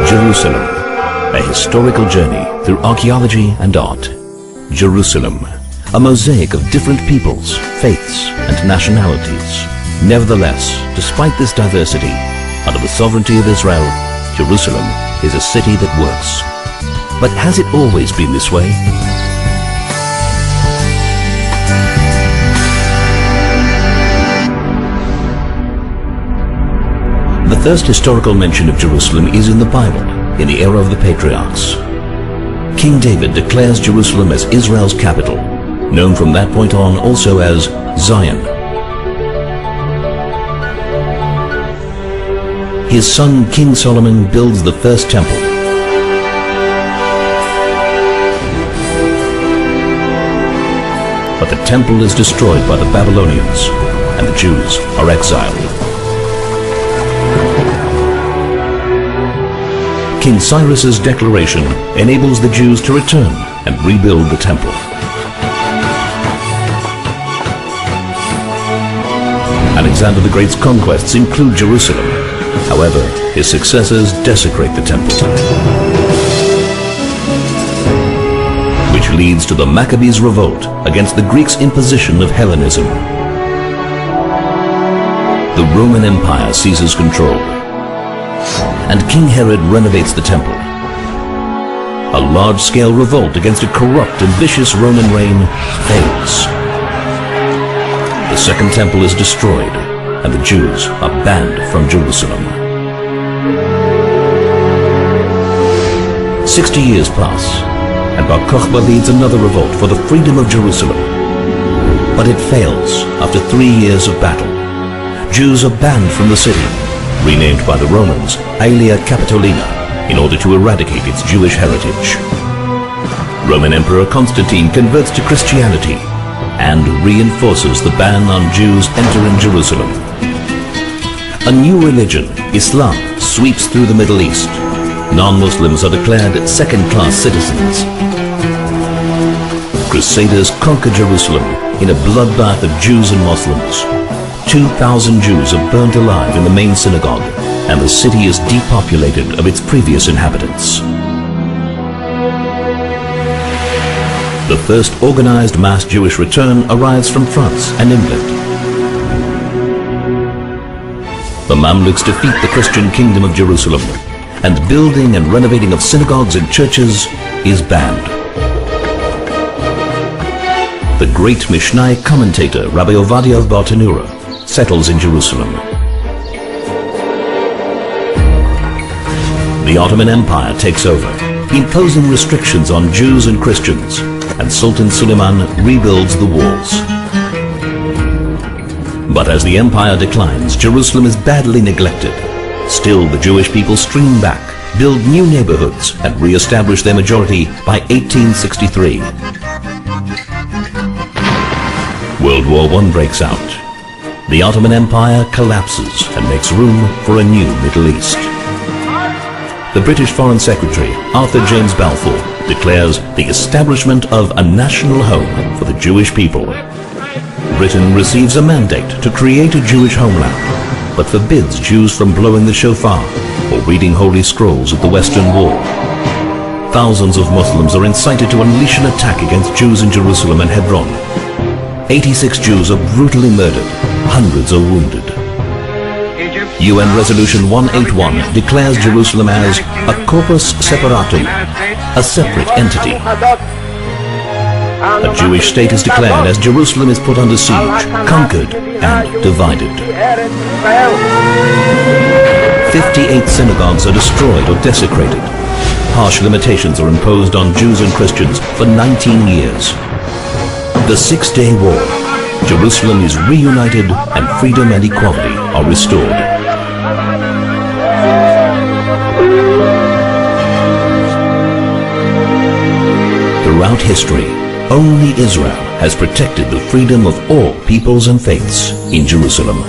Jerusalem, a historical journey through archaeology and art. Jerusalem, a mosaic of different peoples, faiths, and nationalities. Nevertheless, despite this diversity, under the sovereignty of Israel, Jerusalem is a city that works. But has it always been this way? The first historical mention of Jerusalem is in the Bible, in the era of the patriarchs. King David declares Jerusalem as Israel's capital, known from that point on also as Zion. His son King Solomon builds the first temple. But the temple is destroyed by the Babylonians, and the Jews are exiled. King Cyrus's declaration enables the Jews to return and rebuild the temple. Alexander the Great's conquests include Jerusalem. However, his successors desecrate the temple, which leads to the Maccabees' revolt against the Greeks' imposition of Hellenism. The Roman Empire seizes control, and King Herod renovates the temple. A large-scale revolt against a corrupt and vicious Roman reign fails. The Second Temple is destroyed, and the Jews are banned from Jerusalem. 60 years pass, and Bar Kokhba leads another revolt for the freedom of Jerusalem. But it fails after 3 years of battle. Jews are banned from the city, renamed by the Romans Aelia Capitolina, in order to eradicate its Jewish heritage. Roman Emperor Constantine converts to Christianity and reinforces the ban on Jews entering Jerusalem. A new religion, Islam, sweeps through the Middle East. Non-Muslims are declared second-class citizens. Crusaders conquer Jerusalem in a bloodbath of Jews and Muslims. 2,000 Jews are burnt alive in the main synagogue, and the city is depopulated of its previous inhabitants. The first organized mass Jewish return arrives from France and England. The Mamluks defeat the Christian kingdom of Jerusalem, and building and renovating of synagogues and churches is banned. The great Mishnai commentator Rabbi Ovadia of Bartanura settles in Jerusalem. The Ottoman Empire takes over, imposing restrictions on Jews and Christians, and Sultan Suleiman rebuilds the walls. But as the empire declines, Jerusalem is badly neglected. Still, the Jewish people stream back, build new neighborhoods, and re-establish their majority by 1863. World War I breaks out. The Ottoman Empire collapses and makes room for a new Middle East. The British Foreign Secretary, Arthur James Balfour, declares the establishment of a national home for the Jewish people. Britain receives a mandate to create a Jewish homeland, but forbids Jews from blowing the shofar or reading holy scrolls at the Western Wall. Thousands of Muslims are incited to unleash an attack against Jews in Jerusalem and Hebron. 86 Jews are brutally murdered, hundreds are wounded. UN Resolution 181 declares Jerusalem as a corpus separatum, a separate entity. A Jewish state is declared as Jerusalem is put under siege, conquered, and divided. 58 synagogues are destroyed or desecrated. Harsh limitations are imposed on Jews and Christians for 19 years. The Six-Day War. Jerusalem is reunited and freedom and equality are restored. Throughout history, only Israel has protected the freedom of all peoples and faiths in Jerusalem.